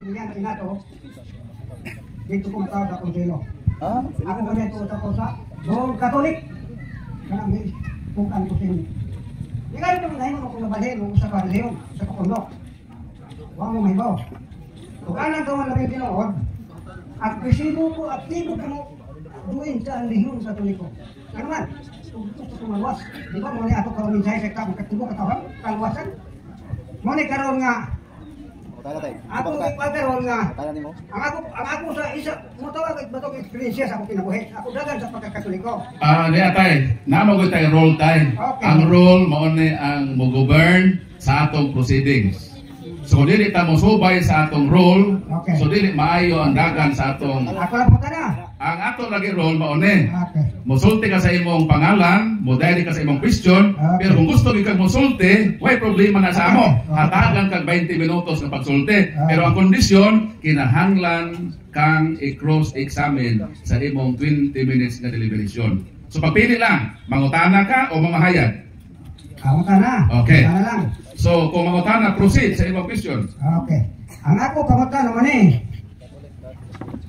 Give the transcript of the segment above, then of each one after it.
Yan, Senado. Dito ko matawag sa konselo. Ako ba dito ko sa buong Katolik. Kanang kung ano ko sinyo. Di ka rin naman mo kung nabalhin mo sa Panginoon, sa Kapuno. Huwag mo may baw. Kung anong gawan na rin tinood, aktibo ka mo duwin sa lihon sa Katoliko. Ano man? Gusto ko maluwas. Di ba muli ako karoon sa isek ka, magkatibo katawan, kaluwasan. Muli karoon nga, ako ipagaroon nga, ang ako sa isa, matawag at batong experience sa akong kinabuhi. Ako dagan sa pagkakatoliko. Diya tayo, namagod tayo role tayo. Okay. Ang role, mauni ang mag-govern sa atong proceedings. So, dili ta mo subay sa atong role, Okay. so dili maayo ang dagan sa atong... Ako lang po ka na. Ang atong lagi role, mauni. Okay. Musulti ka sa imong pangalan, modali ka sa imong question, Okay. pero kung gusto kang musulti, way problema na sa amo. Okay. Hatagan kag 20 minutos ng pagsulti. Pero ang kondisyon, kinahanglan kang i-cross-examine sa imong 20 minutes na deliberation. So pagpili lang, mangutana ka o mamahayag? Ako ka na. Okay. Ako lang. So kung mangutana, proceed sa imong question. Okay. Ang ako kamuta naman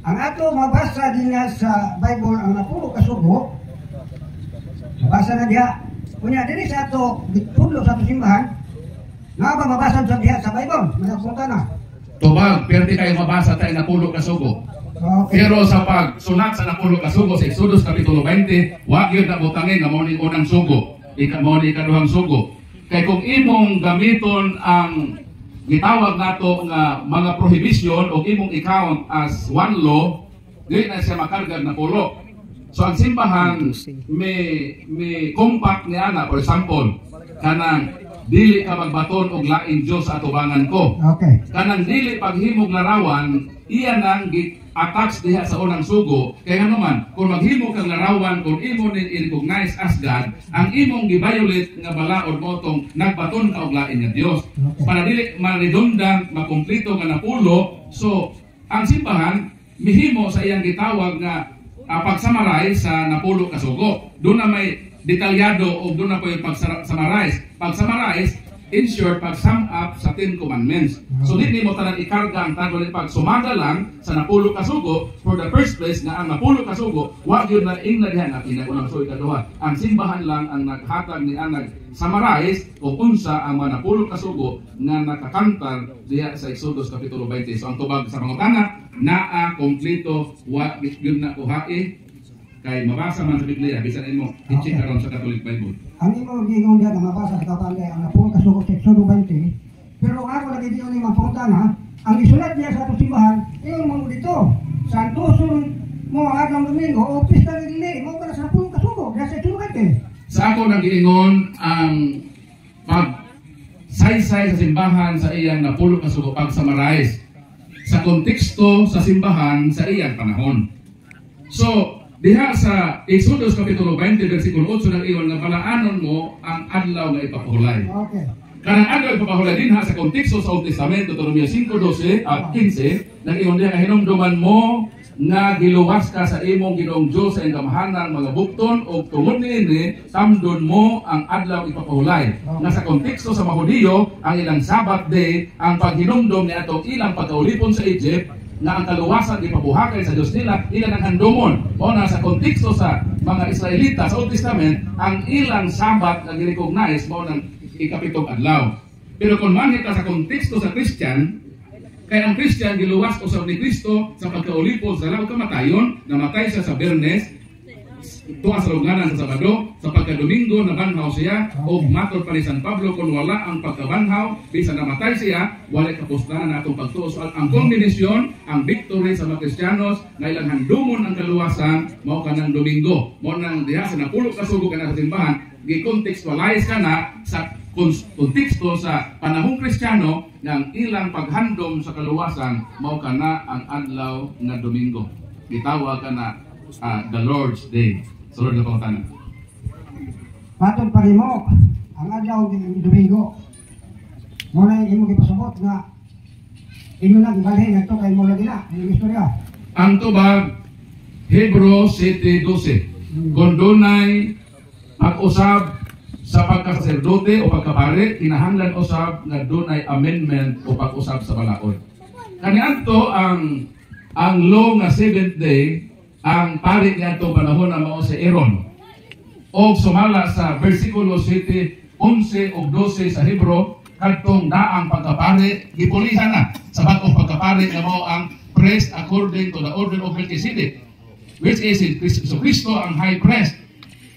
ang ato mabasa din nga sa Bible ang napulo ka sugo. Mabasa na diha. Kunya diri sa ato pulo sa ato simbahan. Nga ba mabasa sa diha sa Bible? Manapunta na. Tubag, pero di kayo mabasa tayo napulo ka sugo. Okay. Pero sa pagsulat sa napulo ka sugo sa Exodus Kapitulo 20, wag yun na butangin nga mo ni unang sugo. Mo ni ikaduhang sugo. Kaya kung imong gamiton ang gitawag nato nga mga prohibition o imong i-count as one law, dili na siya makargag na pulo. So ang simbahan may compact niya na, for example, kanang dili ka magbaton og laing Dios sa atubangan ko. Okay. Kanang dili paghimog larawan, iya nang attach diha sa unang sugo. Kaya naman, kung maghimo kang larawan, kung imo ni i-recognize as God, ang imong gi-violate nga balaod mo tong nagbaton ka og lain nga Dios. Para dili ma-redundant, makumpleto nga napulo. So, ang simbahan mihimo sa iyang gitawag nga pag-summarize sa napulo ka sugo. Doon na may detalyado o doon na po yung pag-summarize. Pag-summarize, in short, pag-sum up sa 10 commandments. So, di mo talang ikarga ang tanggol pag sumaga lang sa napulo kasugo, for the first place, na ang napulo kasugo, wag yun na ingladihan at inagunang so ikaduha. Ang simbahan lang ang naghatag ni anag summarize kung unsa ang mga napulo kasugo na nakakantar diya sa Exodus Kapitulo 20. So, ang tubag sa pangutana, naa, kompleto, wag yun na kuhai, kay mabasa man sa Biblia, bisan mo, i-check around sa Catholic Bible. Ang imo gingon diyan na mabasa sa kapande ang napulo ka sugo sa Exodo 20. Pero ako lagi diyon ni mapunta na, ang isulat niya sa atong simbahan, iyon mo dito. Santoson mo ang adlaw Domingo o pista dili mo para sa napulo ka sugo sa Exodo 20. Sa ako nang giingon ang pag saysay sa simbahan sa iyang napulo ka sugo pag-summarize sa konteksto sa simbahan sa iyang panahon. So, diha sa Exodus Kapitulo 20, versikulo 8 ng iyon nga balaanon mo ang adlaw nga ipapahulay. Okay. Kanang adlaw ipapahulay din ha sa konteksto sa Old Testamento, Deuteronomio 5:12 at 15, nang iyon diha nga hinumduman mo nga giluwas ka sa imong Ginoong Dios sa iyang kamahanan mga bukton o tungod niini tamdon mo ang adlaw ipapahulay. Nga sa konteksto sa mga Hudiyo, ang ilang Sabbath day ang paghinumdom ni atong ilang pagkaulipon sa Egypt na ang kaluwasan ipabuhakay sa Diyos nila, ilan ang handumon. O na sa konteksto sa mga Israelita sa Old Testament, ang ilang Sabat na girecognize mo ng ikapitong adlaw. Pero kung manhita sa konteksto sa Christian, kaya ang Christian giluwas usab ni Kristo sa pagkaulipon sa law kamatayon, namatay siya sa Bernes, tuwa sa luganan sa Sabado, sa pagkadomingo nabanhaw siya, o matod pa ni San Pablo kung wala ang pagkabanhaw, bisan namatay siya, wala kapustanan na itong pagtuos. Ang kombinasyon, ang victory sa mga Kristiyanos, na ilang handumon ang kaluwasan, mao ka ng Domingo. Mao nang diha sa napulo kasugo ka na sa simbahan, gi-contextualize ka na sa konteksto sa panahong Kristiyano, ng ilang paghandom sa kaluwasan, mao ka na ang adlaw nga Domingo. Gitawag ka na the Lord's Day. Sulod na pangutanan. Patod pa rin mo, ang adlaw ng Domingo. Muna yung imong ipasabot nga inyo lang ibalhin ito kay mo lagi na, yung istorya. Ang tubag, Hebrew 7:12. Kung dunay pag-usab sa pagkasaserdote o pagkapare, kinahanglan usab nga dunay amendment o pag-usab sa balaod. Kaniadto ang law nga 7th day, ang pari niadto panahon na mao si Aaron. O sumala sa versikulo 7, 11 ug 12 sa Hebro, kadtong daang pagkapari gipulihan na sa bag-ong pagkapari nga mao ang priest according to the order of Melchizedek, which is so Kristo ang high priest.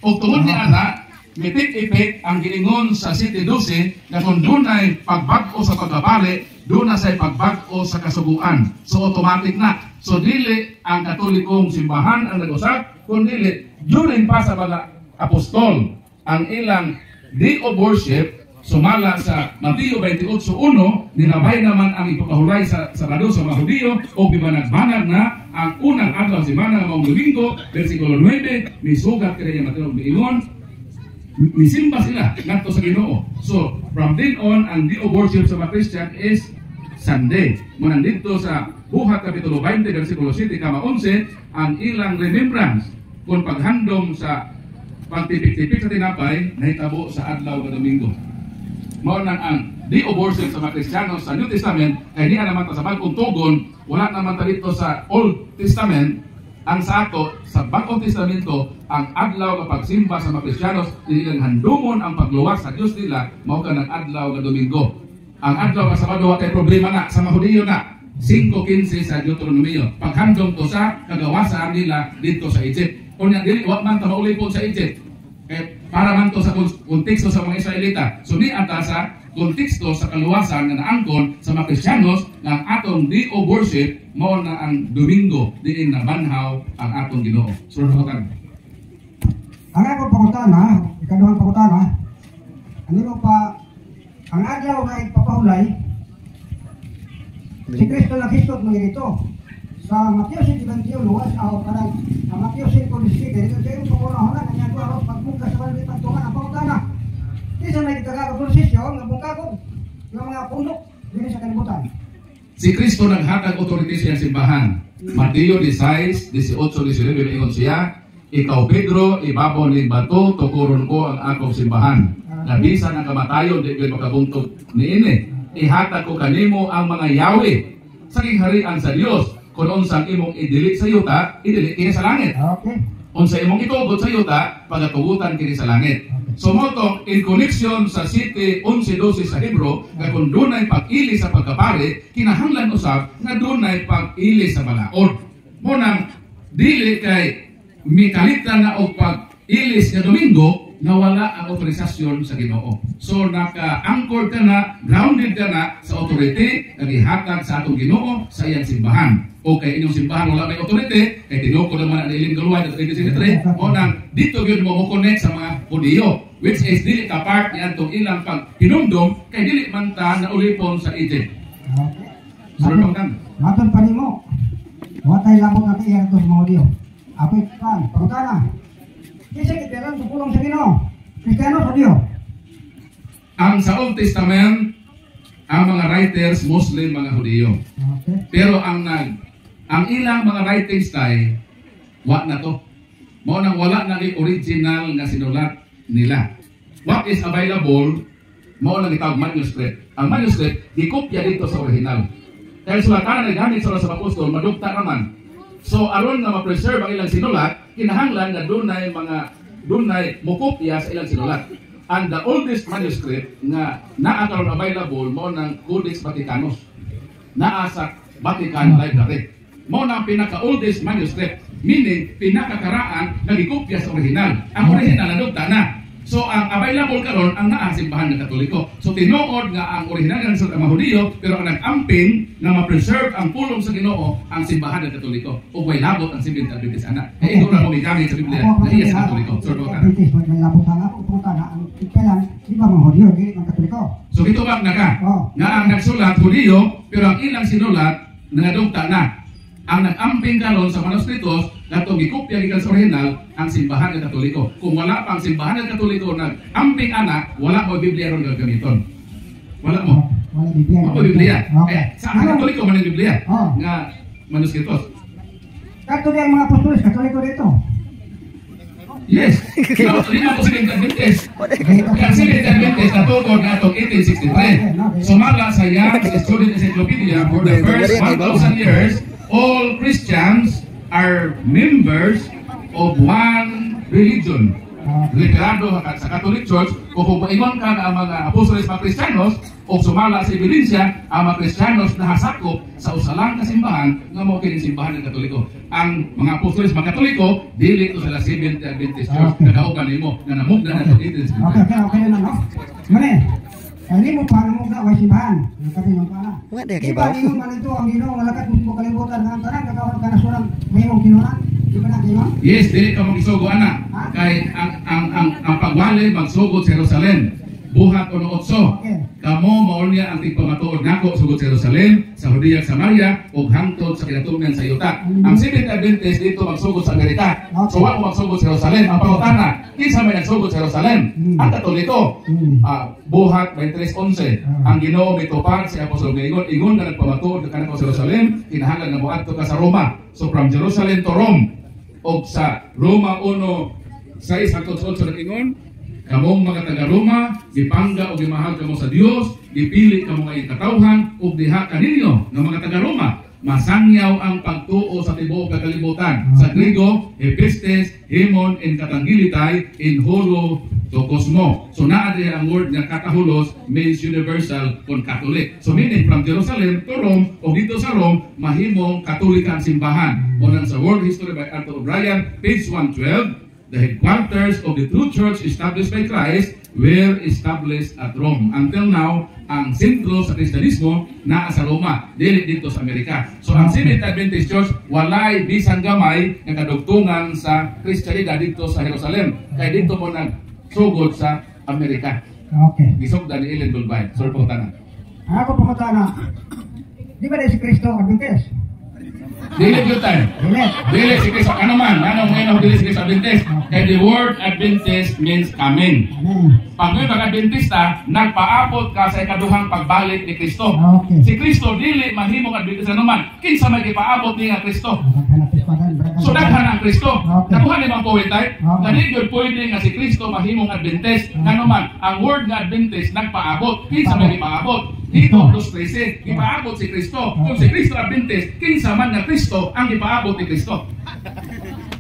O tungod ni ana mitik effect ang giingon sa 7:12 na kung dunay pagbag-o sa pagkapari, doon na say pagbag-o sa kasuguan. So automatic na. So dili ang Katolikong simbahan ang nag-usap, kundi during pa sa mga apostol ang ilang day of worship. Sumala sa Mateo 28:1, ninabay naman ang ipapahulay sa Sabado sa mga Hudiyo o bibanag-banag na ang unang adlaw semana nga maong Domingo, versikulo 9, misugat kaya Mateo miingon, misimba sila ngadto sa Ginoo. So from then on, ang day of worship sa mga Christian is Sunday. Muna dito sa Buhat Kapitulo 20, versikulo 7, kama 11, ang ilang remembrance kung paghandom sa pagtipik-tipik sa tinapay, nahitabo sa adlaw ng Domingo. Mao nang ang day of worship sa mga Kristiyano sa New Testament, kaya di naman ta sa bagong tugon, wala naman ta dito sa Old Testament. Ang sa ato, sa Bagong Testamento, ang adlaw nga pagsimba sa mga Kristiyano, nilang handumon ang pagluwas sa Diyos nila, mao ka ng adlaw nga Domingo. Ang adlaw nga Sabado wa kay problema na sa mga Hudiyo na 5:15 sa Deuteronomio. Paghandom to sa kagawasan nila dito sa Egypt. Unya dili wa man ta maulipon sa Egypt. Para man to sa konteksto sa mga Israelita. So ni ata sa konteksto sa kaluwasan nga naangkon sa mga Kristiyanos nga ang atong day of worship mao na ang Domingo diin na banhaw ang atong Ginoo. So kan. Ang akong pangutana, ikaduhang pangutana, ano pa ang adlaw nga ipapahulay si Kristo na Kristo mga dito sa Mateo 7:21 o parang sa Mateo 5:17 dito sa panguna kanya ko aros pagbuka sa balay pagtungan ang pangutana. Isa may gitagaga prosesyon nga bungkakog ng mga pundok dinhi sa kalibutan. Si Kristo naghatag authority sa simbahan. Mateo 16:18-19 ingon siya, ikaw Pedro, ibabaw ning bato, tukuron ko ang akong simbahan. Nabisan ang kamatayon, di ko makabuntog niini. Ihatag ko kanimo ang mga yawi sa harian sa Dios. Kung unsang imong idili sa yuta, idili kini sa langit. Okay. Unsa imong itugot sa yuta, pagatugutan kini sa langit. So mo to, in connection sa 7:11-12 sa Hebro, nga kung dunay pag-ili sa pagkapari, kinahanglan usab nga dunay pag-ili sa balaod. Mo nang dili kay mikalitan na og pag-ilis nga Domingo nga wala ang otorisasyon sa Ginoo. So naka-anchored ka na, grounded ka na sa authority nga gihatag sa atong Ginoo sa iyang simbahan. O kay inyong simbahan wala may authority, kay tinuko naman ang iling galuhay at 23, o nang dito yun mo connect sa mga Hudiyo, which is dili ka part niyan itong ilang paghinumdum, kay dili man ta na ulipon sa Egypt. Okay. Matun pa ni mo, watay labot na kaya ito sa mga Hudiyo. Apit pan, pangutana. Kasi kailangan tupulong sa Ginoo. Kristiyano sa Hudiyo. Ang sa Old Testament, ang mga writers, Muslim, mga Hudiyo. Okay. Pero ang ilang mga writings tay, wa na to. Mao nang wala na ni original nga sinulat nila. What is available, mao nang itawag manuscript. Ang manuscript, gikopya dito sa original. Dahil sulatan na gamit sa apostol, madugta naman. So aron nga ma-preserve ang ilang sinulat, kinahanglan na dunay mukopya sa ilang sinulat. And the oldest manuscript nga naa karon available mao nang Codex Vaticanus. Naa sa Vatican Library. Mao na ang pinaka-oldest manuscript, meaning pinakakaraan na gikopya sa original. Ang original nadugta na. So ang available karon ang naa simbahan ng Katoliko. So tinuod nga ang original sa mga Hudiyo, pero ang nag-amping na ma-preserve ang pulong sa Ginoo ang simbahan ng Katoliko. O way labot ang Seventh Adventist ana. Kaya ito na gumigamit sa Biblia na iya sa Katoliko. So do ka. May labot na ako punta na ang kailan di ba mga Hudiyo dili ang Katoliko. So ito ba na ka? Nga ang nagsulat Hudiyo, pero ang ilang sinulat nangadugta na. Ang nag-amping karon sa manuscritos nato gikopya gikan sa original ang simbahan ng Katoliko. Kung wala pang simbahan ng Katoliko nag-amping ana, wala mo Biblia ron gagamiton. Wala mo. Wala Biblia. Wala Biblia. Okay. Sa Katoliko man ang Biblia nga manuscritos. Katolik ang mga apostoles, Katoliko dito. Yes. No, lima po Seventh Adventist. Ang Seventh Adventist natutod nga itong 1863. Sumala sa Young's Student Encyclopedia for the first 1,000 years, all Christians are members of one religion. Literado sa Catholic Church, kung maingon ka na ang mga apostoles mga Kristiyanos o sumala sa ebidensya, ang mga Kristiyanos na hasakop sa usalang kasimbahan nga mo kining simbahan ng Katoliko. Ang mga apostoles mga Katoliko, dili ito sila Seventh Adventist Church. Nagaugan nimo nga namugna na sa 1863. Okay na, no? Mane, hindi mo pa namugna ang simbahan. Nakatinong pa na. Di ba ingon man ito ang Ginoo nga lakat mo kalibutan nga ang tanan kakawan ka na surang mayong kinunan? Di ba na Ginoo? Yes, dili ka magisugo ana. Kay ang pagwali magsugod sa Jerusalem. Buhat 8. Kamo mao niya ang tigpamatuod nako sugod sa Jerusalem, sa Judea, Samaria ug hangtod sa kinatungnan sa yuta. Ang Seventh Adventist dito magsugod sa Amerika. So wa mo magsugod sa Jerusalem. Ang pangutana, kinsa may nagsugod sa Jerusalem? Ang Katoliko. Buhat 23:11. Ang Ginoo mitupad si Apostol Gaygon, ingon nga nagpamatuod kanako sa Jerusalem, kinahanglan nga moadto ka sa Roma. So from Jerusalem to Rome og sa Roma 1:6 hangtod 8 nag-ingon, kamong mga taga-Roma, gipangga o gimahal kamo sa Dios, gipili kamo nga katawhan ug diha kaninyo nga mga taga-Roma, masangyaw ang pagtuo sa tibuok kalibutan. Sa Griego, epistes, hemon, en katanggilitay, in holo to cosmo. So naa diha ang word nga katahulos means universal kon Catholic. So meaning from Jerusalem to Rome o dito sa Rome, mahimong Katolik ang simbahan. Unang sa World History by Arthur O'Brien, page 112, the headquarters of the true church established by Christ were established at Rome. Until now, ang sentro sa Kristiyanismo naa sa Roma, dili dito sa Amerika. So ang Seventh Adventist Church walay bisan gamay nga kadugtungan sa Kristiyanidad dito sa Jerusalem. Kay dito mo nagsugod sa Amerika. Okay. Gisugdan ni Ellen Goldwyn. Sir Pangutana. Ako pangutana. Di ba si Kristo Adventist? Dili gyud tayo. Dili si Kristo. Ano man? Anong ngayon dili si Kristo Adventist? Kaya the word Adventist means coming. Pag may mga Adventista, nagpaabot ka sa ikaduhang pagbalik ni Kristo. Si Kristo dili mahimong Adventista naman. Kinsa may ipaabot niya Kristo? So daghan ang Kristo. Nakuha ni mga poet tayo. Kani gyud pwede nga si Kristo mahimong Adventist. Nga naman, ang word nga Adventist nagpaabot. Kinsa may ipaabot? Dito, 2:13, ipaabot si Kristo. Kung si Kristo Adventist, kinsa man nga Kristo ang ipaabot ni Kristo.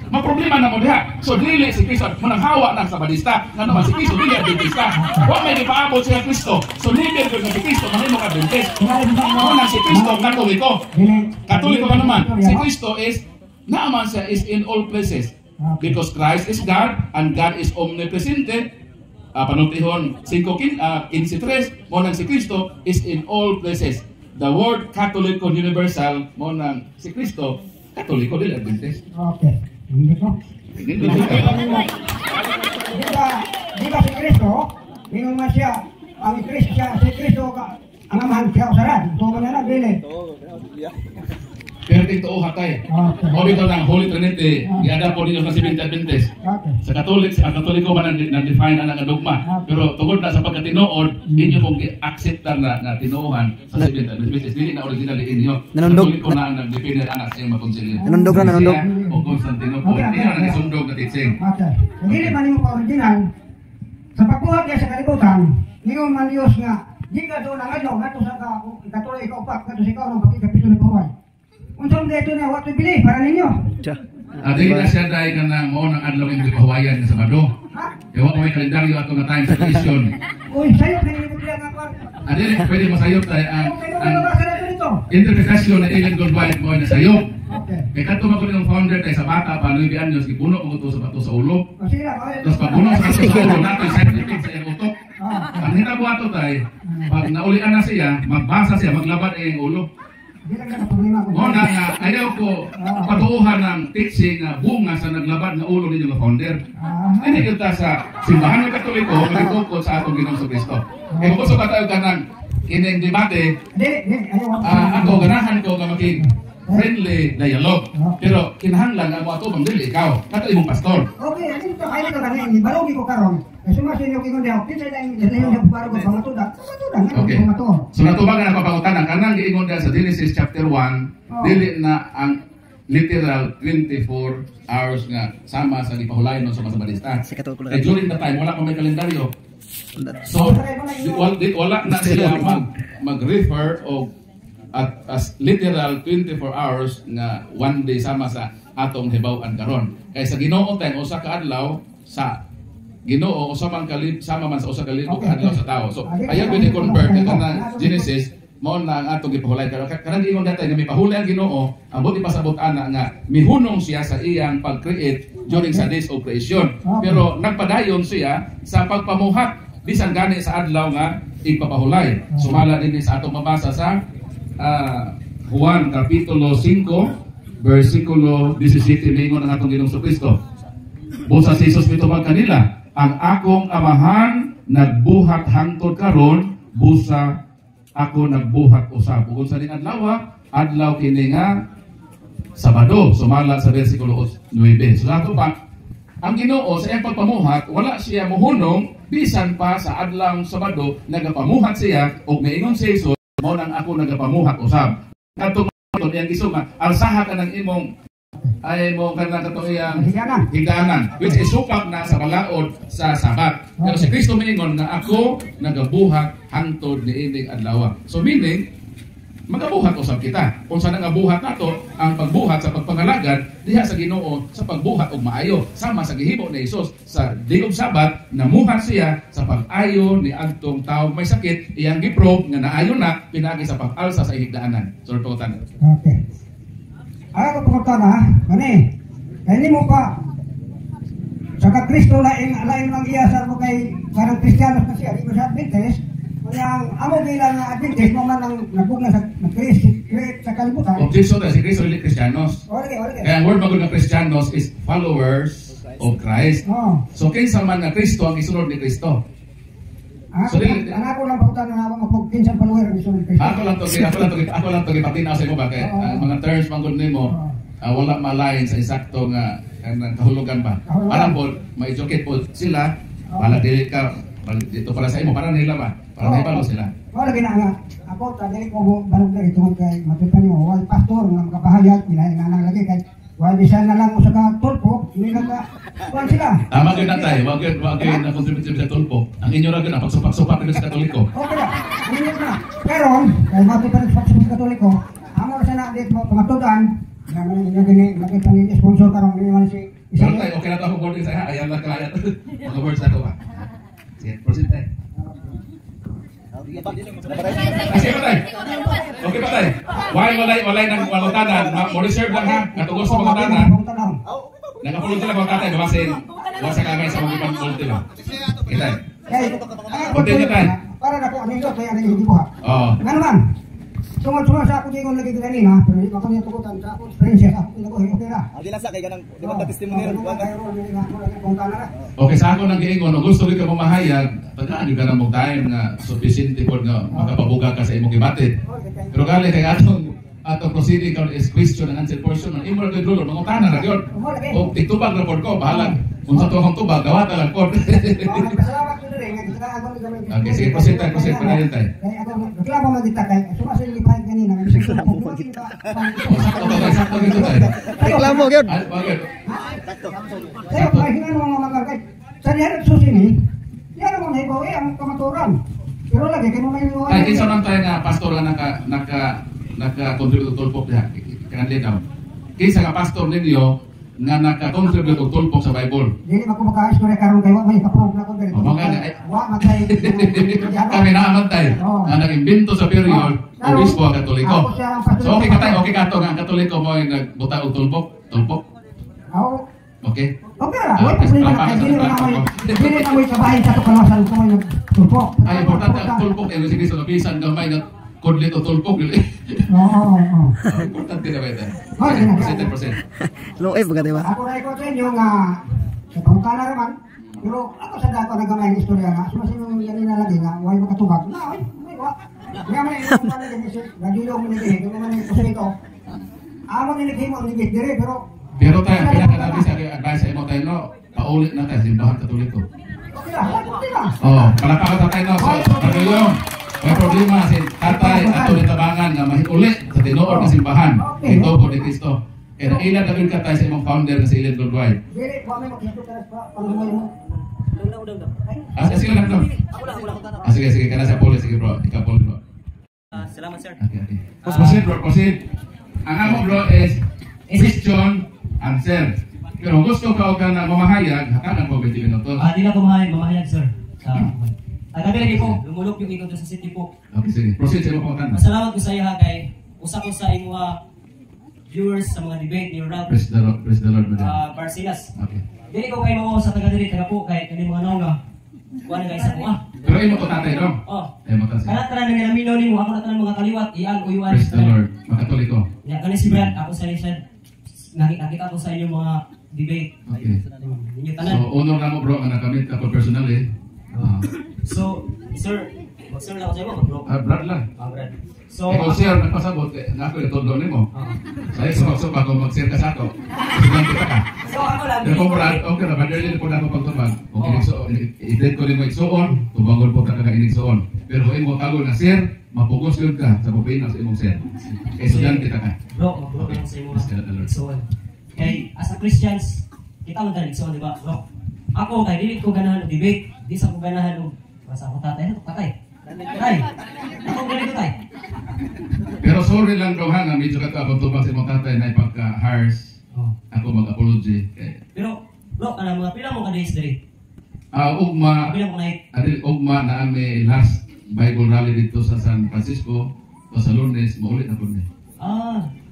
Maproblema na mo diha. So dili si Kristo mananghawa na sa Badista. Nga naman si Kristo dili Adventista. Wa may ipaabot siya Kristo. So dili gyud si Kristo mahimong Adventist. Una si Kristo Katoliko. Katoliko pa naman. Si Kristo is naaman siya is in all places. Because Christ is God and God is omnipresent. Panutihon 5:15 mo nang si Kristo is in all places. The word Catholic universal mo nang si Kristo Katoliko dili Adventist. Okay. Hindi ko. Di ba si Kristo, ingon man siya, ang Kristo siya, si Kristo ang amahan siya usaran. So man na dili. Pero ito hatay. O dito ng Holy Trinity, iada po ninyo sa Seventh Adventist. Sa Katoliko man na-define ang dogma. Pero tungkol na sa pagkatinood, inyo pong i-acceptan na tinuuhan sa Seventh Adventist. Hindi na original inyo. Katoliko na ang nag-define anak sa iyong makonsilyo. Nanundog. O Constantinople. Hindi na nag-isundog na teaching. Okay. Hindi man yung original, sa pagbuhat niya sa kalibutan, ningon man Diyos nga, di ka doon ang ano, nga to sa Katoliko ikaw pa, nga to sa ikaw, nung pagkikapiso na buhay. Unsang dito na what to believe para ninyo. Dili na siya dahil ka na mo ng adlaw yung Hawayan sa Sabado. Kaya wala may kalendaryo ato nga time sa tradisyon. Uy, sayo na yung biblia nga kwan. Dili, pwede masayop tayo ang nabasa na dito. interpretasyon na Ellen Goldwyn mo na sayop. Okay. Kaya kanto magkulit ng founder tayo sa bata pa, 9 anyos, ipuno mo ito sa bato sa ulo. Tapos pag puno sa bato sa ulo, nato yung scientific sa iyang utok. Ang hinabuha ito tayo, pag naulian na siya, magbasa siya, maglabad ay yung ulo. Muna nga, ayaw ko patuuhan ng teaching na bunga sa naglabad na ulo ninyo ng founder. Hindi kita sa simbahan ng Katoliko, magtukod sa atong Ginoong Kristo. Kaya kung gusto ka tayo ka ng kining debate, ako ganahan ko nga maging friendly dialogue. Pero kinahanglan nga mo ato bang dili ikaw, kato imong pastor. Okay, dito ay ito kanini, balugi ko karon. Sumasin yung ingon daw, pinay lang yung baro ko pangatuda. Okay. So natubag na napapangutanan kanang giingon sa Genesis chapter 1, dili na ang literal 24 hours nga sama sa gipahulayon sa Balista. Kaya during the time, wala pa may kalendaryo. So, wala na siya mag-refer o at as literal 24 hours nga one day sama sa atong hibaw-an karon. Kaya sa Ginoo tayo usa ka adlaw sa Ginoo usa man sama man sa usa ka libo ka adlaw sa tao. So ayaw pwede convert na Genesis mao na ang atong gipahulay karon. Kanang ingon data nga mipahulay ang Ginoo ambot ipasabot ana nga mihunong siya sa iyang pag-create during sa days of creation. Pero nagpadayon siya sa pagpamuhat bisan gani sa adlaw nga ipapahulay. Sumala din sa atong mabasa sa Juan Kapitulo 5 versikulo 17 ningon ang atong Ginoong Kristo. Busa si Jesus mitubag kanila, ang akong amahan nagbuhat hangtod karon, busa ako nagbuhat usab. Ug sa ning adlaw kini nga Sabado, sumala sa versikulo 9. So ato pa ang Ginoo sa iyang pagpamuhat, wala siya mohunong bisan pa sa adlaw Sabado nagapamuhat siya ug miingon si Jesus mo nang ako nagapamuhat usab. Kadtong iyang gisuma, alsaha ka ng imong ay mo kanang katong iyang higanan which is supak na sa balaod sa Sabat. Pero si Kristo miingon nga ako nagabuhat hangtod niining adlaw. So meaning magabuhat usab kita. Kung saan nga buhat nato ang pagbuhat sa pagpangalagad diha sa Ginoo sa pagbuhat og maayo sama sa gihimo ni Jesus sa day of Sabat namuhat siya sa pag-ayo ni adtong tawo may sakit iyang giprove nga naayo na pinaagi sa pag-alsa sa higdaanan. So tutan. Okay. Ako pagkana kani kani mo pa sa Kristo lain lang iya sa mo kay parang Kristiyano na siya di ko sa Adventist. Yang amo bilang Adventist mo man ang nagugna sa create sa kalibutan. Objection tayo si Kristo ulit Kristiyanos. Kaya ang word magod na Kristiyanos is followers of Christ. So kinsa man nga Kristo ang isunod ni Kristo. So ako lang pagkutan na magpagkinsan follower ni Kristo. Ako lang to gipatinaw sa imo ba kay mga terms magod nimo wala malain sa eksakto nga kahulugan ba. Alam po ma-educate po sila para dili ka dito para sa imo para nila ba. Para naibalo sila. Wala nga ako dili ko balog diri tungod kay matupan mo wal pastor nga makapahayag nang lagi kay wala bisa na lang sa tulpo hindi na ka kuan sila. Tama gyud natay, wag gyud na contribute sa tulpo. Ang inyo ra gyud na pagsupak-supak sa Katoliko. Okay ra. Inyo na. Pero kay matupan sa Katoliko, amo sa na dit mo pamatudan nga mga gini makita ni sponsor karon ni man si isang tay okay na to ako boarding sa ayan lang kaya mga words na to ba. Sige, proceed tayo. Sige pa tayo. Okay pa tayo. Walay nang walutanan. Mo-reserve lang ha. Katugos sa walutanan. Nagapulot sila walutanan. Wasa kamay sa mga ibang ulti ba. Kita. Continue tayo. Para na po ang ito. Kaya na yung hindi po ha. Nga naman. Sunod-sunod sa ako din lagi kanina. Pero hindi pa kanya tukutan sa ako. Experience ako. Okay na. Di lang sa kay ganang di ba testimony ron. Okay, sa ako nang giingon, gusto rin ka mamahayag, tagaan ka na mong time nga sufficient po nga makapabuga ka sa imong gibatid. Pero gali kay atong proceeding count is question and answer portion ng imo ra dulo mangutana ra gyud. O titubag ra pod ko, bahala. Kung sa tuwang tubag, gawata lang pod. Okay, sige, proceed tayo, panayon tayo. Reklamo magita kay sumasin lipahin kanina. Sakto dito tayo. Reklamo gyud. Kaya pahingan mo mga magkakay. Sa diyan susi ni, yan mo na ibawi ang kamaturan. Pero lagi kay mo may ibawi. Ay, kinsa man tayo nga pastor nga naka-contribute tulpok diha. Kanang linaw. Kinsa nga pastor ninyo nga naka-contribute og tulpok sa Bible. Dili ako maka-istorya karon kay wa may ka-prove na ko diri. Wa matay. Kami naamantay. Nga nag-imbento sa period obispo ang Katoliko. So okay ka tayo, okay ka to nga ang Katoliko mo ay nagbuta og tulpok. Okay. Okay ra. Dili na mo kabahin sa tukalasan ko yung tulpok. Ay importante ang tulpok ay sige sa bisan gamay nga kudlit o tulpok dili. Oo. Importante na ba ito? 100%. Loe ba diba? Ako ra ko sa inyo nga sa pangkana raman. Pero ako sa dako nagamay ng istorya nga. Sumasin yan na lagi nga way makatubag. Na, may wa. Nga man yung pala din si radyo mo ni kung man ko sa ito. Amo ni himo ni dire pero tayo pinakalabi sa advice mo tayo no. Paulit na tayo simbahan Katoliko. Okay lang. Palakpakan tayo no. Sa may problema si tatay at tabangan nga mahiuli sa tinuod nga simbahan. Ito po ni Kristo. Eh, nakila na ka tayo sa imong founder na si Ellen Worldwide. Dili, huwag may makita ka sa panglumoy mo. Sige lang to. Sige, kana sa Paul, sige bro. Ikaw Paul bro. Salamat sir. Okay. Proceed bro, proceed. Ang amo bro is question, answer. Pero gusto ka o ka na mamahayag, hatagan po 20 minutos. Di na ko mamahayag sir. Kami lagi po, lumulok yung ikaw sa city po. Okay, sige. Proceed sa imong pangutana. Masalamat ko sa iya kay usa ko sa imo viewers sa mga debate ni Rob Praise the Lord, brother. Barcilas. Okay. Dili ko kay mao sa taga diri taga po kay kani mga nauna. Kuha na guys ako Pero imo to tatay, no? Oh. Imo to siya. Kana tanan nga naminaw nimo ako na tanan mga kaliwat iyan uyuan. Praise the Lord. Makatoliko. Ya kani si Brad ako sa lisod. Nakita ko sa inyo mga debate. Okay. Ninyo So, tanan. honor na mo bro, nga nakamit ako personally. So, sir, mag-sir lang ako sa iyo, mag-bro. Brad lang. Brad. So, Ikaw sir, nagpasabot, nga ako itodlo nimo. Saya sumak-sumak kung mag-share ka sa ako. Sulang kita ka. so ako lang. Pero kung Brad, okay na, Brad, din po na ako pagtubag. Kung i-date ko rin mo igsuon, tubagol po ka inigsuon. Pero kung imo tagol na sir, mapugos yun ka sa pupina sa imong sir. Kaya sudan kita ka. Bro, mag-bro ka lang sa iyo. Praise the Lord. So, kay, as a Christians, kita mo galing, so, di ba, bro? Ako, kay, dili ko ganahan ng debate, di sa ko ganahan ng, basta ako tatay, ano, tatay? Tay, ako ganito tay. Pero sorry lang daw ha, nga medyo ka tubag sa imong tatay na ipagka-harsh. Ako mag-apology. Pero, bro, mga pila mo ka-days dali? Ugma, Pila mo ka-night? ugma na ami last Bible rally dito sa San Francisco, o sa Lunes, maulit ako niya.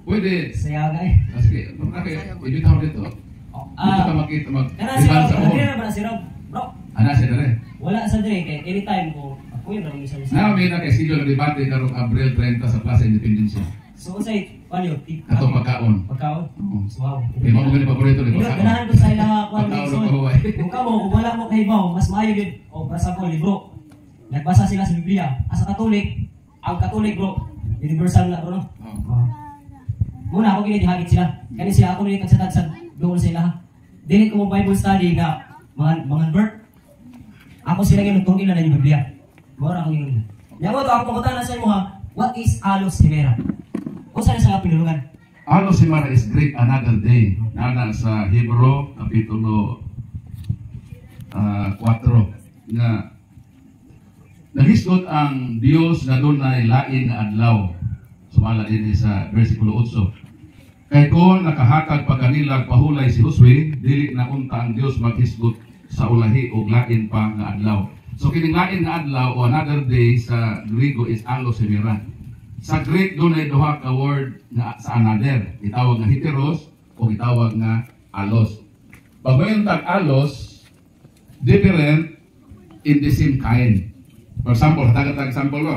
Pwede. Sayaga eh. Sige, ibitaw dito. Dito ka makita Kana si Rob, sa nagdiri na ba na si Rob? Bro, Ana siya na rin. wala sa diri, kay anytime ko, ako yun lang isa Na may nakasigil na debate karong Abril 30 sa Plaza Independencia. So, usay, paano? Atong pagkaon. Pagkaon? Oo. Wow. Kaya mo ganun paborito ni pagkaon. Ganahan ko sa ila kwan Pagkaon Dixon. ng kahuway. Kung kamo, kung wala mo kay Baw, mas maayo yun. O, para sa ko, libro. Nagbasa sila sa Biblia. As a Katolik, ang Katolik bro, universal na bro, no? Muna ako kinitihagit sila. Kani sila ako nilitan sa tagsan doon sa ila. Dili ko mo Bible study nga mga birth. Ako sila yung nagtungin na yung Biblia. Mura ako yun. Yago to, ako pagkutana sa imo ha, what is Alos Himera? Kung saan sa pinulungan? Alos Himera is Greek another day. Nana sa Hebrew, Kapitulo 4. Nga, nahisgot ang Diyos na doon ay lain na adlaw. Sumala din sa versikulo 8. Kaya kung nakahatag pa kanila pahulay si Josue, dili na unta ang Diyos maghisgot sa ulahi o lain pa nga adlaw. So kining lain nga adlaw o another day sa Griego is Alos Himera. Sa Greek doon ay duha ka word nga sa another. Itawag nga heteros o itawag nga alos. Pag mayroon tag alos, different in the same kind. For example, tag example ko.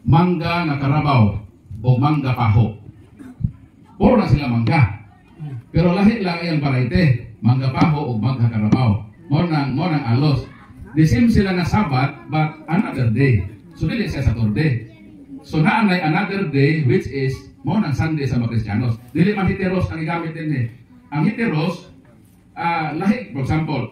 Mangga nga karabaw o mangga paho. Puro na sila mangga. Pero lahi lang ang variety. Mangga paho o mangga karabaw. Mo nang alos. The same sila na Sabat but another day. So dili siya Saturday. So naanay another day which is mo nang Sunday sa mga Kristiyanos. Dili man heteros ang igamit din eh. Ang heteros lahi, for example,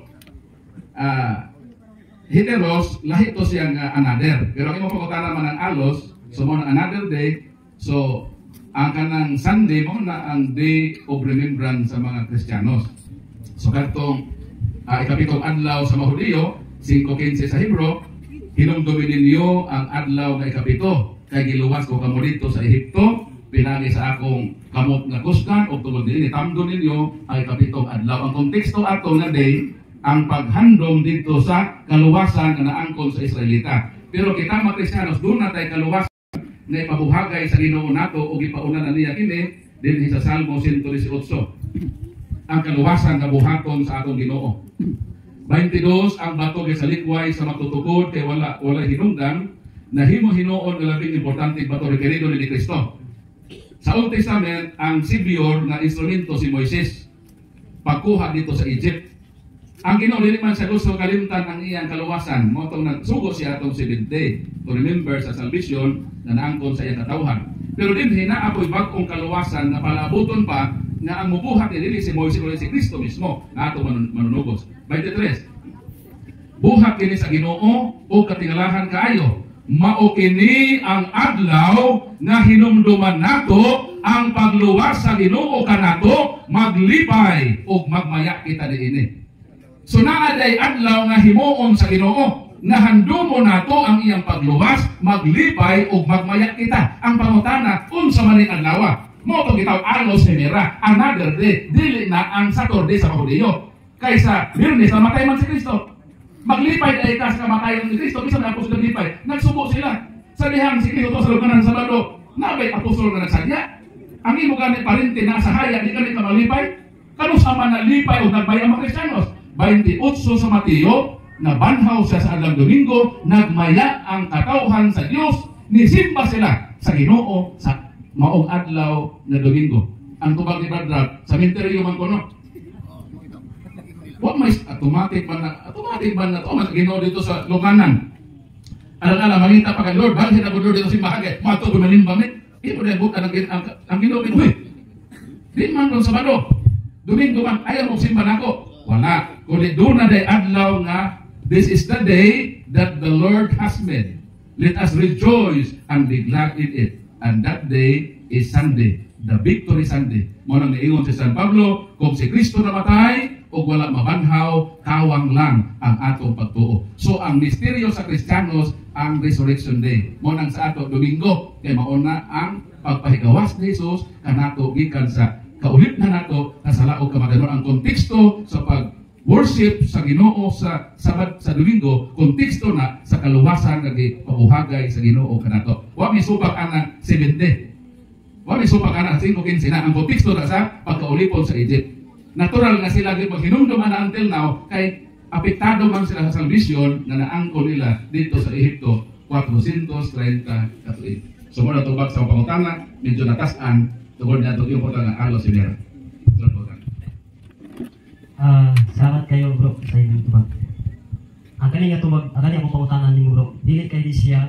heteros, lahi to siyang another. Pero ang imo pagkutana man ang alos, so mo nang another day, so ang kanang Sunday mo na ang day of remembrance sa mga Kristiyanos. So katong ikapitong adlaw sa mga Hudiyo, 5:15 sa Hebrew, hinumdumin ninyo ang adlaw nga ikapito, kay giluwas ko kamo dito sa Ehipto, pinagi sa akong kamot nga kusgan o tungod din itamdo ninyo ang ikapitong adlaw. Ang konteksto ato nga day, ang paghandom dito sa kaluwasan nga naangkon sa Israelita. Pero kita mga Kristiyanos, doon na tayo kaluwasan na ipabuhagay sa Ginoo nato o gipaunan na niya kini dinhi sa Salmo 118. Ang kaluwasan nga buhaton sa atong Ginoo. 22 ang bato sa likway sa matutukod kay wala hinungdan na himo hinuon nga labing importante bato referido ni Kristo. Sa Old Testament ang sibior na instrumento si Moises pagkuha dito sa Egypt. Ang Ginoo dili man sa gusto kalimtan ang iyang kaluwasan, mo tong nagsugo siya atong 7th day to remember sa salvation na naangkon sa iyang katawhan. Pero dinhi naa apoy bag-ong kaluwasan na palabuton pa nga ang mubuhat ni dili si Moises o si Kristo mismo na ato manunugos. 23. Buhat kini sa Ginoo o katingalahan kaayo. Mao kini ang adlaw nga hinumduman nato ang pagluwas sa Ginoo kanato maglipay ug magmaya kita diini. So naa day adlaw nga himuon sa Ginoo nga handumo nato ang iyang pagluwas, maglipay ug magmaya kita. Ang pangutana unsa man ning adlaw? Mo to gitaw alos hemera, another day, dili na ang Saturday sa Hudiyo. Kaysa Biyernes namatay man si Kristo. Maglipay day ka sa kamatayon ni Kristo, bisan ako sila lipay. Nagsubo sila. Sa dihang si Kristo sa lugar ng Sabado, nabay apostol na nagsadya. Ang imo ganit parente na sa haya, di ganit ka malipay. Kano sa man nalipay o nagbay ang mga Kristiyanos? 28 sa Mateo, nabanhaw siya sa adlang Domingo, nagmaya ang katawhan sa Dios, nisimba sila sa Ginoo sa maong adlaw na Domingo. Ang tubag ni Brad, sa minteryo man ko, no? What may automatic man na to, mas Ginoo dito sa Luganan. Alang-alang, mangita pa kay Lord, bakit na Lord dito si Mahagay? Mato ko malimba, men. Ito na yung ang Ginoo pinuwi. Di man kung Sabado, Domingo man, ayaw mo simba na ako. Wala. Kundi doon na day adlaw nga, this is the day that the Lord has made. Let us rejoice and be glad in it. And that day is Sunday, the Victory Sunday. Mo nang niingon si San Pablo, kung si Kristo namatay, o wala mabanhaw, kawang lang ang atong pagtuo. So ang misteryo sa Kristiyanos, ang Resurrection Day. Mo nang sa ato Domingo, kay mauna ang pagpahigawas ni Jesus, kanato gikan sa kaulit na nato, kasalaog kamaganon. Ang konteksto sa pag-worship sa Ginoo sa Sabat sa Domingo, konteksto na sa kaluwasan nga gipabuhagay sa Ginoo kanato. Wa mi subak ana 70. Wa mi subak ana 5-15 na. Ang konteksto na sa pagkaulipon sa Egypt. Natural nga sila gyud maghinumdum ana until now kay apektado man sila sa salvation na naangkon nila dito sa Ehipto 430 katuig. So mo na tubag sa pangutana, medyo natasan tungod na itong importante ng alos si Mera. Salamat kayo bro sa inyong tubag. Ang kaniya akong pangutanan ni bro, dili kay di siya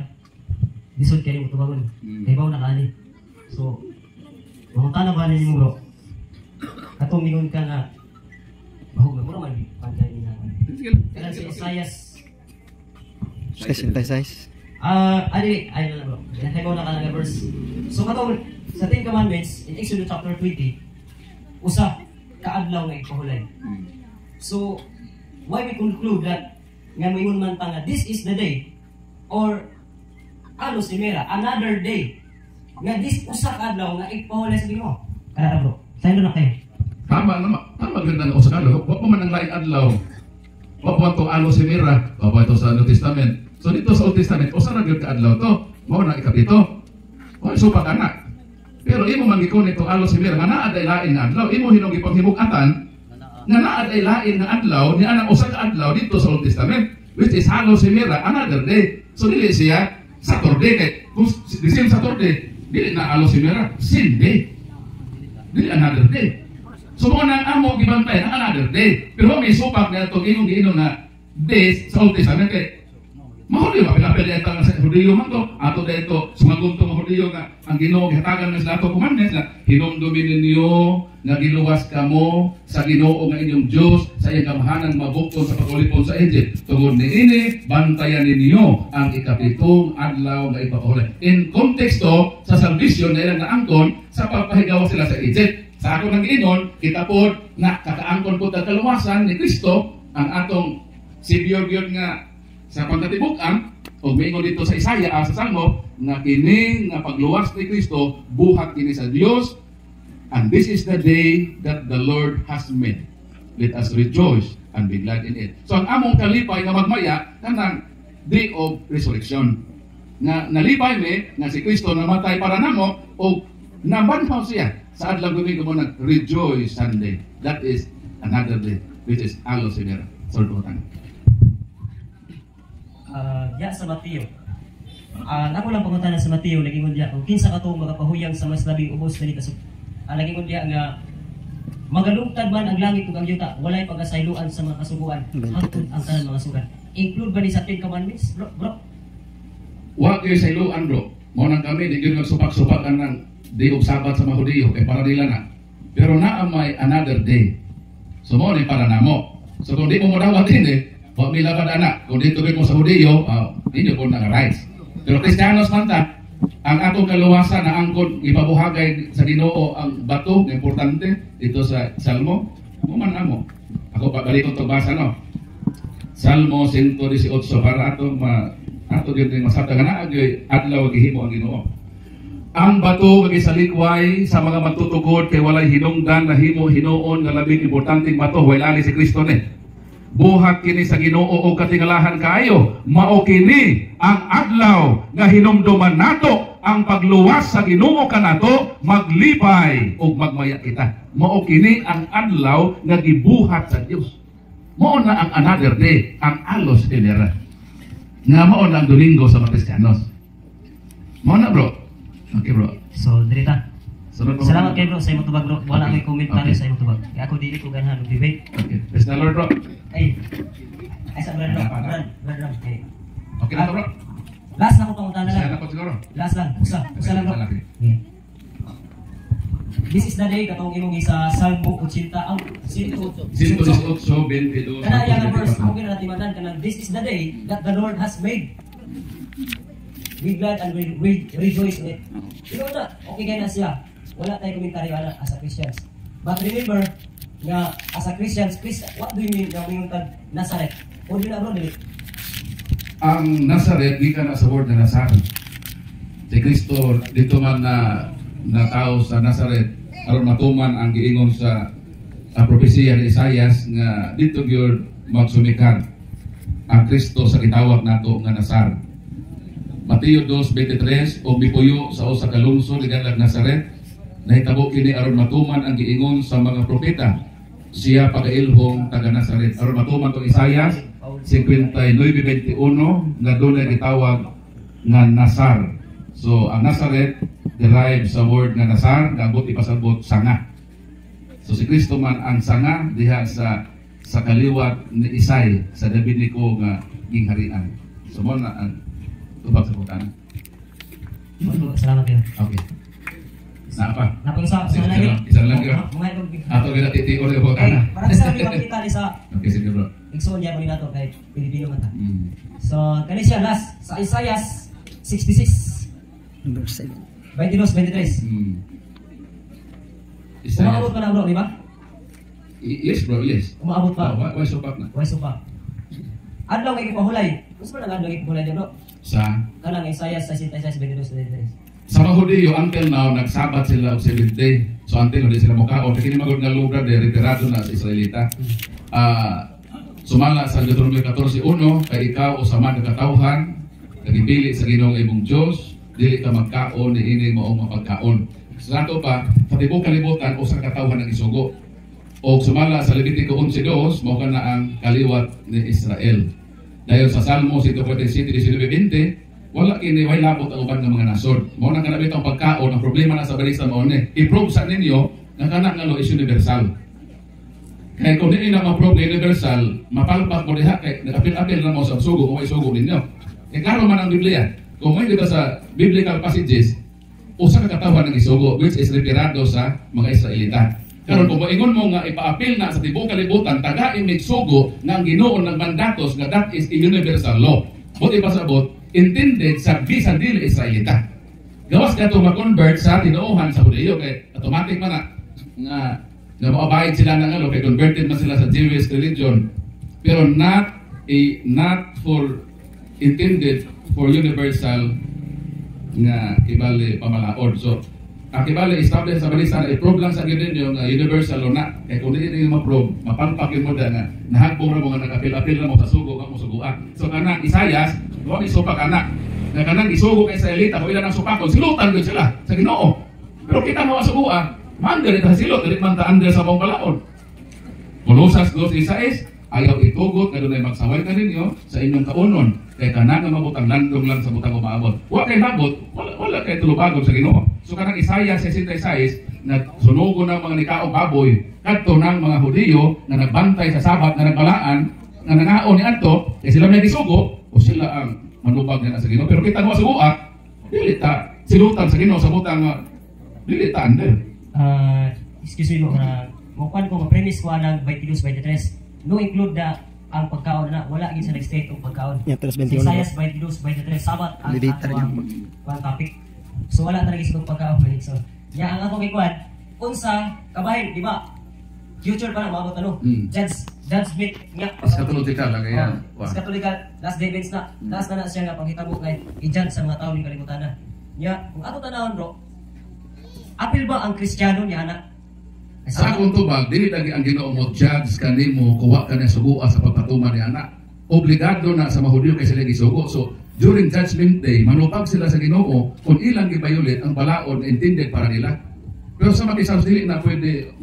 disod kay mo tubagon. Kay baw na kani. So pangutanan ba ni bro? Katong mingon ka nga bahog na mura man pantay ni na. Kaya si Isaias Size. Ay na bro. Kay baw na ka na verse. So katong sa 10 Commandments in Exodus chapter 20, usa kaadlaw nga ipahulay. So why we conclude that nga mingon man pa nga this is the day or alos imera another day nga this usa kaadlaw nga ipahulay sa Ginoo. Kaya bro, sayo na kayo. Tama ganda ng usa ka adlaw. Wa pa man ang laing adlaw. Wa pa to alos imera, wa pa ito sa New Testament. So dito sa Old Testament, usa ra gyud ka adlaw to. Mao na ikapito. Wa supa kana. Pero imo man gikon ito alos imera nga naa day lain nga adlaw. Imo hinong ipaghimug-atan nga naa day lain nga adlaw ni anang usa ka adlaw dito sa Old Testament, which is alos imera another day. So dili siya Saturday kay kung the same Saturday, dili na alos imera, Sunday. Dili another day. So mo nang amo gibantay na another day. Pero may supak na ito giinom na days sa Old Testament kay mahuli ba pinapili ito nga sa Hudiyo man to ato dito sumagon to mga Hudiyo nga ang Ginoo gihatagan na sa ato commandments na hinumdumin ninyo nga giluwas kamo sa Ginoo nga inyong Dios sa iyang kamahanan mabukton sa pagulipon sa Egypt. Tungod niini bantayan ninyo ang ikapitong adlaw nga ipapahulay. In konteksto sa salvation na ilang naangkon sa pagpahigawa sila sa Egypt. Sa ato nang giinon, kita po na kakaangkon po ang kaluwasan ni Kristo ang atong Savior gyud nga sa pagkatibuk-an o mingon dito sa Isaiah sa Salmo na kini nga pagluwas ni Kristo buhat kini sa Dios, and this is the day that the Lord has made. Let us rejoice and be glad in it. So ang among kalipay nga magmaya kanang day of resurrection. Na nalipay mi nga si Kristo namatay para namo o nabanhaw siya sa adlaw Domingo mo nag-rejoice Sunday. That is another day, which is alos imera. Sorry po tayo. Sa Mateo. Nako lang panguntahan sa Mateo, naging diya kung kinsa ka to magapahuyang sa mas labing ubos dali kasug. Naging diya nga magalungtad man ang langit ug ang yuta, walay pag-asayloan sa mga kasuguan. Hangtod ang tanan mga sugan. Include ba ni sa 10 Commandments, bro? Wa kay sayloan, bro. Mo nang kami di gyud magsupak-supakan ng day of Sabat sa mga Hudiyo kay para nila na. Pero naa may another day. So mo ni para namo. So kung di mo modawat din wa mi laban anak. Kung dito mo sa Hudiyo, inyo po na rights. Pero Kristiyanos man ta, ang atong kaluwasan na angkon ipabuhagay sa Ginoo ang bato nga importante dito sa Salmo. Kuman amo. Ako pabalik ko to basa no. Salmo 118 para ato gyud masabta nga naa gyud adlaw gihimo ang Ginoo. Ang bato kay sa likway sa mga magtutugod kay walay hinungdan na himo hinuon nga labing importanteng bato way ali si Kristo ni. Buhat kini sa Ginoo o katingalahan kaayo, mao kini ang adlaw nga hinumduman nato ang pagluwas sa Ginoo kanato maglipay ug magmaya kita. Mao kini ang adlaw nga gibuhat sa Dios. Mao na ang another day, ang Alos Enera. Nga mao na ang Domingo sa mga Kristiyanos. Mao na bro. Okay bro. So, dirita. Salamat kay kay bro sa imong tubag bro. Wala Okay. may komentaryo Okay. sa imong tubag. Kaya ako dili ko ganahan og debate. Okay. Praise the Lord bro. Ay sa brother. Okay. Okay na to bro. Last na ko pangunta na lang. Sana ko siguro. Last lang. Usa lang bro. Okay. Okay. This is the day katong imong sa Salmo 80 ang 118:22. kana yang verse ako na natin matan kana this is the day that the Lord has made. Be glad and rejoice in it. You know na, okay kaya na siya. Wala tayong komentaryo as a Christians. But remember, nga as a Christians, what do you mean na mayroon Nazareth? O di na bro, dili? Ang Nazareth, di ka na sa word na Nazareth. Si Kristo, dito man na tao sa Nazareth, aron matuman ang giingon sa propesiya ni Isaias nga dito gyud magsumikan ang Kristo sa gitawag nato nga Nazar. Mateo 2:23 o mipuyo sa usa ka lungsod nga Nazareth nahitabo kini aron matuman ang giingon sa mga propeta siya pagailhong taga Nazareth aron matuman tong Isaias 59:21 nga dunay gitawag nga Nazar. So ang Nazareth derived sa word nga Nazar nga abot ipasabot sanga. So si Kristo man ang sanga diha sa kaliwat ni Isay sa Davidiko nga gingharian. So mo na ang tubag sa putana. Salamat kayo. Okay. Napa? Napag-usap sa Isa lagi. lang, isa lang yun. Mga itong Ato kita titiol yung putana. para sa mga kita ni sa Okay, sige bro. igsoon niya mo nato kay Pilipino man ta. Mm. So, kani siya last sa Isaiah 66 Number 7. 22-23. Isa. Umaabot pa na bro, di ba? Yes bro, yes. Umaabot pa. Why supak na? Why so pa? Adlaw kay pahulay. Gusto na adlaw kay pahulay bro. Sa Kanang Isaiah 66-22-23. sa mga Hudiyo, until now, nagsabat sila og 7 day. So until hindi sila mukhaon. Kaya magod nga lugar de retirado na sa Israelita. Sumala sa Deuteronomio 14:1 kay ikaw usaman ng katawhan, nagipili sa Ginoong imong Dios, dili ka magkaon ni ini maong mapagkaon. Sa ato pa, sa tibok kalibutan usa ka katawhan ang isugo. O sumala sa Levitico 11:2, mao kana ang kaliwat ni Israel. Dayon sa Salmo 147:19, wala kini way labot ang uban nga mga nasod. Mao nang kanabit ang pagkaon, ang problema na sa balisa mao ni. I-prove sa ninyo nga kana nga law is universal. Kaya kung hindi na ma-prove nga universal, mapalpak mo diha kay nagapil-apil na mo sa sugo kung may sugo ninyo. Kaya klaro man ang Biblia. Kung may dito sa biblical passages, usa ka katawan ng isugo which is retirado sa mga Israelita. Karon kung moingon mo nga ipaapil na sa tibuok kalibutan taga imig sugo nga ang Ginoo nagmandatos nga that is a universal law. But ipasabot intended sa bisan dili Israelita. Gawas ka ito ma-convert sa tinuuhan sa Hudiyo kay automatic man na maabayad sila ng kay converted man sila sa Jewish religion. Pero not for intended for universal nga ibali pamalaod. So akibali establish sa balisa na i-prove lang sa gid ninyo nga universal o na. Kaya kung hindi nyo ma-prove, mapalpakin mo da nga nahagbong na mga nag-apil-apil na mo sa sugo kang musuguan. So kanang Isaias, huwag isupak anak. Na kanang isugo kay Israelita, kung ilan ang supakon, silutan ko sila sa Ginoo. Pero kita mga suguan, manda rin sa silot, rin man taan sa mong balaod. Kolosas 2:6, ayaw itugot nga dunay magsaway ka ninyo sa inyong kaunon. Kaya kanang nga mabutang landong lang sa butang umaabot. Wa kay habot, wala kay tulubagon sa Ginoo. So kanang Isaiah 66 na sunugo ng mga nikaong baboy kadto ng mga Hudiyo na nagbantay sa Sabat na nagbalaan nga nangaon ni adto, kay sila may gisugo o sila ang manubag na sa Ginoo. Pero kita mo suguat, dili ta silutan sa Ginoo sa butang dili ta under. Excuse me mo na mukan ko ma-premise ko ang 22-23. No include ang pagkaon na wala gid sa next state og pagkaon. Yeah, terus 21. Isaiah 22-23 Sabat ang Didita rin ang topic. So wala talaga sa pagka-operate. So, ya ang ako gikuan, unsa kabahin, di ba? Future pa na maabot ano? Judgment niya. Eschatological lang yan. Eschatological, last day events na. Last na siya nga panghitabo kay i-judge sa mga tao ng kalibutan na. Ya, kung ato tanawon bro, apil ba ang Kristiyano niya anak? Sa akong tubag, dili lagi ang Ginoo mo judge kanimo kuha ka na sugo sa pagpatuman ni anak. Obligado na sa mahudyo kay sila gisugo. So during judgment day, manupag sila sa Ginoo kung ilang gibayulit ang balaod intended para nila. Pero sa makisang dili na pwede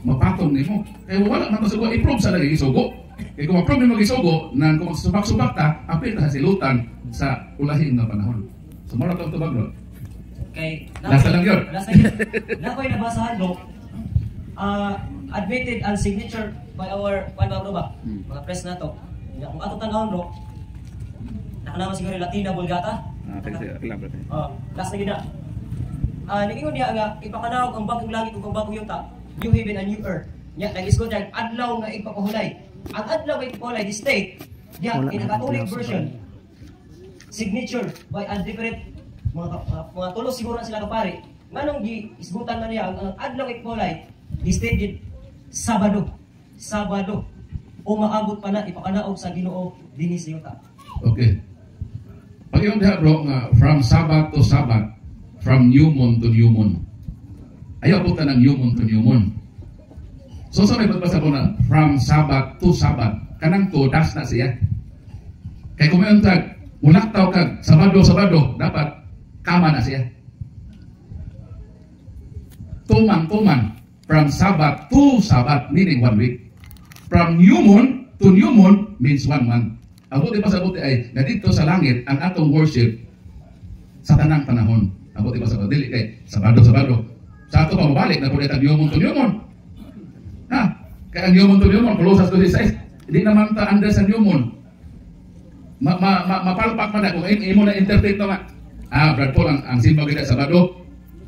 mapatong nimo. Kaya wala man sugo i-prove sa lagi gisugo. Kaya kung ma-prove nimo gisugo nang kung subak-subak ta, apil ta sa silutan sa ulahin nga panahon. So mara to tubag bro. Kay Last lang yun. Last lang yun. Nakoy nabasahan bro. Admitted and signature by our bro ba? Mga press na to. Kung ato tanawon bro, nakalaman siguro yung Latina Vulgata. Last na gina. Nagingon niya nga, ipakanawag ang bagong langit ug ang bagong yuta, new heaven and new earth. Nya, nag-isgot niya, adlaw nga ipapahulay. Ang adlaw nga ipapahulay, the state, nya, in a Catholic version, signature by a different, mga tulos siguro na sila kapari. Nganong gi-isgutan na niya, ang adlaw nga ipapahulay, the state did Sabado. O maabot pa na ipakanaog sa Ginoo dinis yuta. Okay. Pag yung diha bro nga from Sabbath to Sabbath, from new moon to new moon. Ayaw po ng new moon to new moon. So sa may pagbasa ko na from Sabbath to Sabbath, kanang to das na siya. Kaya kung may untag, mulaktaw kag Sabado, dapat kama na siya. Tuman, from Sabbath to Sabbath, meaning 1 week. From new moon to new moon means 1 month. Ang buti pa sa buti ay na dito sa langit ang atong worship sa tanang panahon. Ang buti pa sa buti, dili kay Sabado. Sa ato pa mabalik na po dito new moon to new moon. Ha? Kaya new moon to new moon, Colossus 2:6, hindi naman ta under sa new moon. Mapalpak man na kung imo na interpret na nga. Brad Paul, ang simba kita Sabado.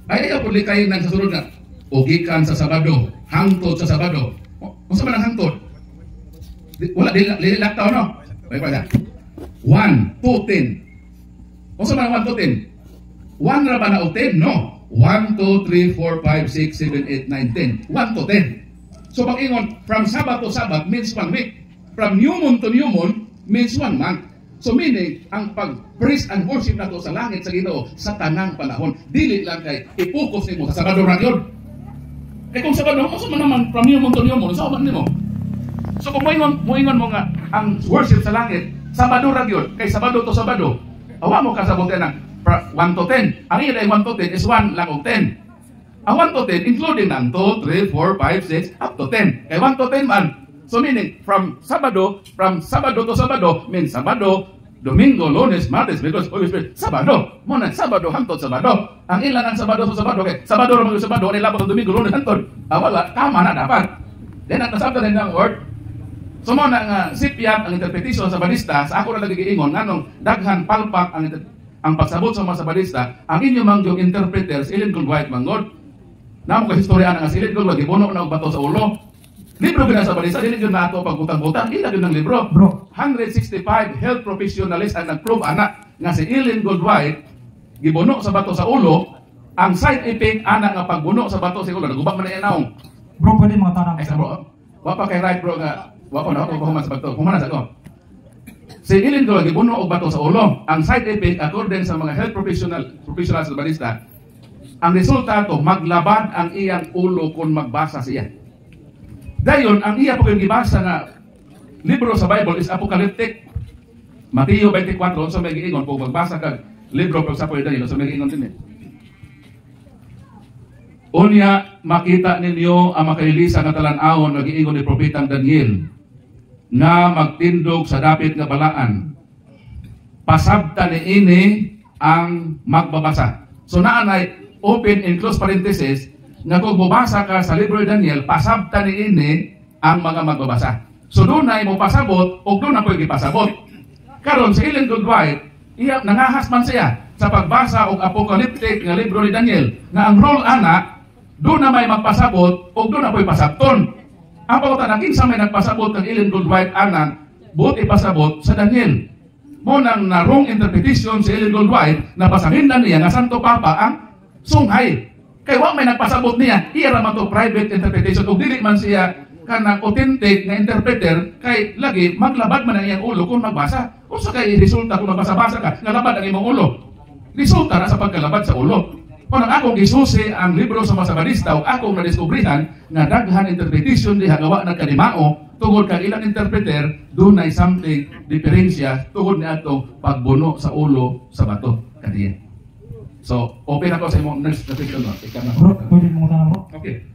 Ay ayaw po likay ng sasunod na ugikan sa Sabado, hangtod sa Sabado. Kung saan man ang hangtod? Wala, lilaktaw, no? Baik-baik. 1 to 10. Kung saan man ang 1 to 10? 1 na ba na o 10? No. 1, 2, 3, 4, 5, 6, 7, 8, 9, 10. 1 to 10. So pag-ingon, from Sabbath to Sabbath means 1 week. From new moon to new moon means 1 month. So meaning, ang pag-praise and worship na to sa langit sa Ginoo sa tanang panahon. Dili lang kay i-focus nimo sa Sabado ra yun. Kaya kung Sabado, kung saan naman from new moon to new moon, saan man nimo? So kung moingon mo nga ang worship sa langit, Sabado ra yun, kay Sabado to Sabado, awa mo kasabutin ng 1 to 10. Ang iyan ay 1 to 10 is 1 lang o 10. Ang 1 to 10, including ng 2, 3, 4, 5, 6, up to 10. Kay 1 to 10 man. So meaning, from Sabado to Sabado, means Sabado, Domingo, Lunes, Martes, Miyerkules, Jueves, Viernes, Sabado. Muna, Sabado, hangtod Sabado. Ang ilan ang Sabado sa Sabado, kay Sabado ramang Sabado, ang ilabot ng Domingo, Lunes, hangtod. Wala, tama na dapat. Then, ang nasabda rin ng word, so mo na sipyat ang interpretation sa balista, sa ako na nagigiingon, nganong daghan palpak ang pagsabot sa mga sa balista, ang inyong mangyong interpreters, Ellen Goldwhite manggod. Namo ka historia nga si Ellen Goldwhite, gibuno na bato sa ulo. Libro gina sa balista, dili yun na ito pagbutang-butang, ila yun ng libro. Bro. 165 health professionalists ang nag-prove anak nga si Ellen Goldwhite, gibuno sa bato sa ulo, ang side effect anak nga pagbuno sa bato sa ulo, nagubak man na inaong. Bro, pwede mga tanang. Ay, sa bro, wapa kay right bro nga, wapa na ako pahuman sa bato, humanas ako. Si Ellen Goldwhite, gibuno og bato sa ulo, ang side effect according sa mga health professionals sa balista, ang resulta to, maglabad ang iyang ulo kung magbasa siya. Dayon, ang iya po yung gibasa na libro sa Bible is apocalyptic. Mateo 24, so may giingon, kung magbasa kag libro pag sa po yun, so may giingon din eh. Unya, makita ninyo ang makailisa nga talan-awon na giingon ni Propetang Daniel nga magtindog sa dapit nga balaan. Pasabta ni ini ang magbabasa. So naanay, open and close parenthesis, nga kung bubasa ka sa libro ni Daniel, pasabta ni ini ang mga magbabasa. So doon na mo pasabot, o doon na po ipasabot. Karon sa Ellen Goldwhite, iya nangahas man siya sa pagbasa og apocalyptic nga libro ni Daniel, na ang role ana, doon na may magpasabot, o doon na po ipasabton. Ang pagkata na kinsa may nagpasabot ng Ellen Goldwhite anan, buot ipasabot sa Daniel. mo nang na wrong interpretation si Ellen Goldwhite na basahin na niya nga Santo Papa ang sunghay. Kay wa may nagpasabot niya, iya man to private interpretation ug dili man siya kanang authentic nga interpreter kay lagi maglabad man ang iyang ulo kung magbasa. Unsa kay resulta kung magbasa-basa ka, nalabad ang imong ulo. Resulta na sa pagkalabad sa ulo. Kung akong gisusi ang libro sa Masabanista ug akong nadiskubrihan nga daghan interpretation diha gawa na kanimao tungod kag ilang interpreter dunay something diferensya tungod ni atong pagbuno sa ulo sa bato kadiya. So, open ako sa imong next topic no. Bro, pwede mo tanong bro? Okay.